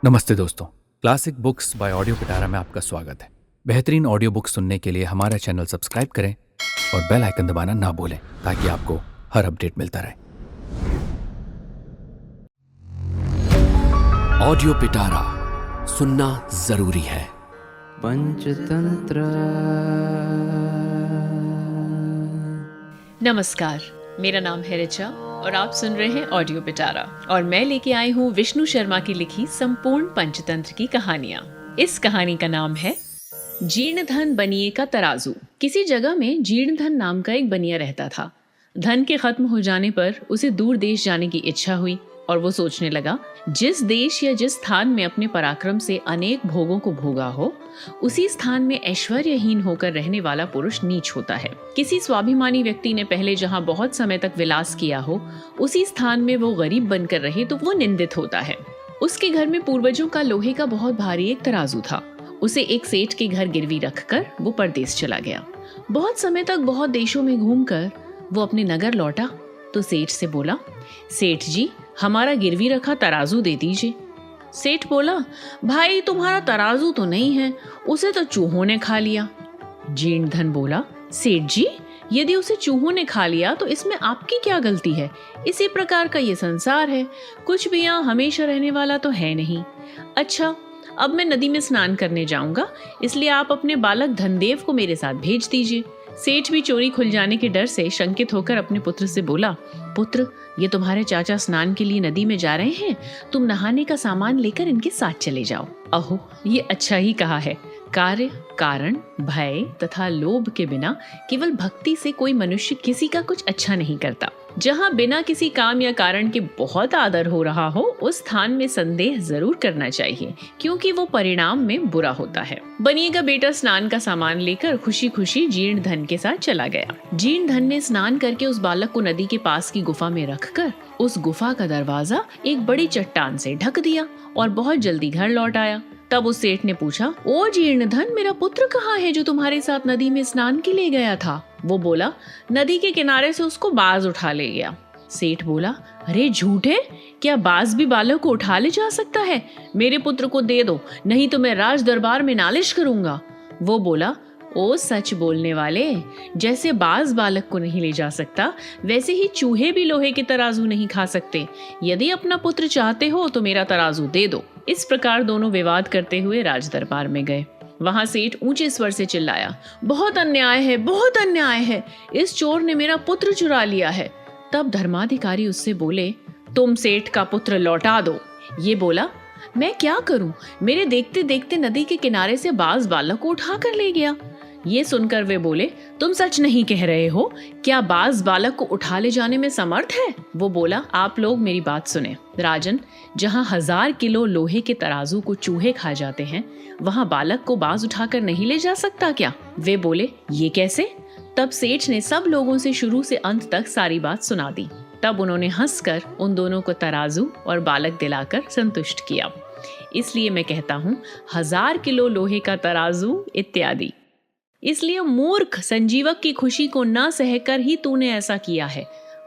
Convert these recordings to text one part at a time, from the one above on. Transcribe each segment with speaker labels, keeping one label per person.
Speaker 1: नमस्ते दोस्तों, classic books bye audio पिटारा में आपका स्वागत है। बेहतरीन ऑडियो बुक सुनने के लिए हमारा चैनल सब्सक्राइब करें और बेल आइकन दबाना ना भूलें ताकि आपको हर अपडेट मिलता रहे। ऑडियो पिटारा सुनना जरूरी है।
Speaker 2: पंचतंत्र।
Speaker 3: नमस्कार, मेरा नाम है ऋचा और आप सुन रहे हैं ऑडियो पिटारा और मैं लेके आई हूँ विष्णु शर्मा की लिखी संपूर्ण पंचतंत्र की कहानियाँ। इस कहानी का नाम है जीर्ण धन बनिए का तराजू। किसी जगह में जीर्ण धन नाम का एक बनिया रहता था। धन के खत्म हो जाने पर उसे दूर देश जाने की इच्छा हुई और वो सोचने लगा, जिस देश या जिस स्थान में अपने पराक्रम से अनेक भोगों को भोगा हो, उसी स्थान में ऐश्वर्यहीन होकर रहने वाला पुरुष नीच होता है। किसी स्वाभिमानी व्यक्ति ने पहले जहाँ बहुत समय तक विलास किया हो, उसी स्थान में वो गरीब बनकर रहे तो वो निंदित होता है। उसके घर में पूर्वजों का लोहे का बहुत भारी एक तराजू था। उसे एक सेठ के घर गिरवी रखकर वो परदेश चला गया। बहुत समय तक बहुत देशों में घूमकर वो अपने नगर लौटा तो सेठ से बोला, सेठ जी, हमारा गिरवी रखा तराजू दे दीजिए। सेठ बोला, भाई तुम्हारा तराजू तो नहीं है, उसे तो चूहों ने खा लिया। जीर्ण धन बोला, सेठ जी, यदि उसे चूहों ने खा लिया तो इसमें आपकी क्या गलती है? इसी प्रकार का ये संसार है, कुछ भी यहाँ हमेशा रहने वाला तो है नहीं। अच्छा, अब मैं नदी में स्नान करने जाऊंगा, इसलिए आप अपने बालक धनदेव को मेरे साथ भेज दीजिए। सेठ भी चोरी खुल जाने के डर से शंकित होकर अपने पुत्र से बोला, पुत्र, ये तुम्हारे चाचा स्नान के लिए नदी में जा रहे हैं, तुम नहाने का सामान लेकर इनके साथ चले जाओ। अहो, ये अच्छा ही कहा है। कार्य, कारण, भय तथा लोभ के बिना केवल भक्ति से कोई मनुष्य किसी का कुछ अच्छा नहीं करता। जहाँ बिना किसी काम या कारण के बहुत आदर हो रहा हो, उस स्थान में संदेह जरूर करना चाहिए, क्योंकि वो परिणाम में बुरा होता है। बनिए का बेटा स्नान का सामान लेकर खुशी खुशी जीर्ण धन के साथ चला गया। जीर्ण धन ने स्नान करके उस बालक को नदी के पास की गुफा में रखकर उस गुफा का दरवाजा एक बड़ी चट्टान से ढक दिया और बहुत जल्दी घर लौट आया। तब उस सेठ ने पूछा, ओ जीर्ण धन, मेरा पुत्र कहाँ है जो तुम्हारे साथ नदी में स्नान के लिए गया था? वो बोला, नदी के किनारे से उसको बाज उठा ले गया। सेठ बोला, अरे झूठे, क्या बाज भी बालक को उठा ले जा सकता है? मेरे पुत्र को दे दो, नहीं तो मैं राज दरबार में नालिश करूंगा। वो बोला, ओ सच बोलने वाले, जैसे बाज बालक को नहीं ले जा सकता, वैसे ही चूहे भी लोहे के तराजू नहीं खा सकते। यदि अपना पुत्र चाहते हो तो मेरा तराजू दे दो। इस प्रकार दोनों विवाद करते हुए राज दरबार में गए। वहां सेठ ऊंचे स्वर से चिल्लाया, बहुत अन्याय है, बहुत अन्याय है, इस चोर ने मेरा पुत्र चुरा लिया है। तब धर्माधिकारी उससे बोले, तुम सेठ का पुत्र लौटा दो। ये बोला, मैं क्या करूं, मेरे देखते देखते नदी के किनारे से बाज बालक को उठा कर ले गया। ये सुनकर वे बोले, तुम सच नहीं कह रहे हो, क्या बाज बालक को उठा ले जाने में समर्थ है? वो बोला, आप लोग मेरी बात सुने। राजन, जहाँ 1000 किलो लोहे के तराजू को चूहे खा जाते हैं, वहाँ बालक को बाज उठाकर नहीं ले जा सकता क्या? वे बोले, ये कैसे? तब सेठ ने सब लोगों से शुरू से अंत तक सारी बात सुना दी। तब उन्होंने हंसकर उन दोनों को तराजू और बालक दिलाकर संतुष्ट किया। इसलिए मैं कहता हूँ, 1000 किलो लोहे का तराजू इत्यादि। इसलिए मूर्ख, संजीवक की खुशी को न सहकर ही तूने ऐसा किया है।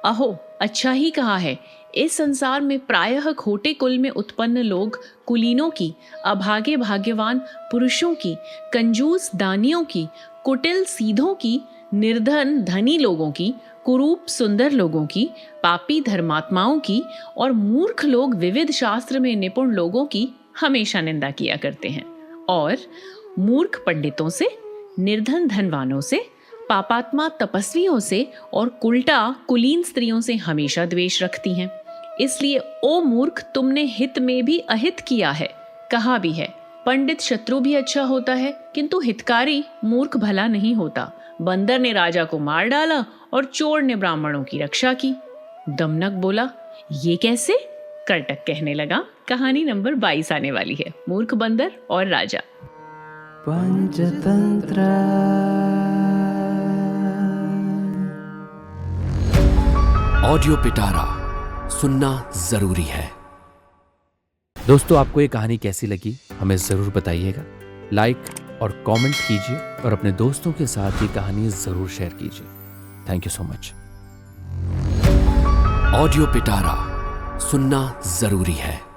Speaker 3: अहो, अच्छा ही कहा है। इस संसार में प्रायः खोटे कुल में उत्पन्न लोग कुलीनों की, अभागे भाग्यवान पुरुषों की, कंजूस दानियों की, कुटिल सीधों की, निर्धन धनी लोगों की, कुरूप सुंदर लोगों की, पापी धर्मात्माओं की और मूर्ख लोग विविध शास्त्र में निपुण लोगों की हमेशा निंदा किया करते हैं। और मूर्ख पंडितों से, निर्धन धनवानों से, पापात्मा तपस्वियों से और कुलटा कुलीन स्त्रियों से हमेशा द्वेष रखती हैं। इसलिए ओ मूर्ख, तुमने हित में भी अहित किया है। कहा भी है, पंडित शत्रु भी अच्छा होता है, किंतु हितकारी मूर्ख भला नहीं होता। बंदर ने राजा को मार डाला और चोर ने ब्राह्मणों की रक्षा की। दमनक बोला, ये कैसे? कर्टक कहने लगा, कहानी नंबर 22 आने वाली है, मूर्ख बंदर और राजा।
Speaker 2: पंचतंत्र।
Speaker 1: ऑडियो पिटारा सुनना जरूरी है। दोस्तों, आपको ये कहानी कैसी लगी हमें जरूर बताइएगा। लाइक और कमेंट कीजिए और अपने दोस्तों के साथ ये कहानी जरूर शेयर कीजिए। Thank you so much. Audio पिटारा सुनना जरूरी है।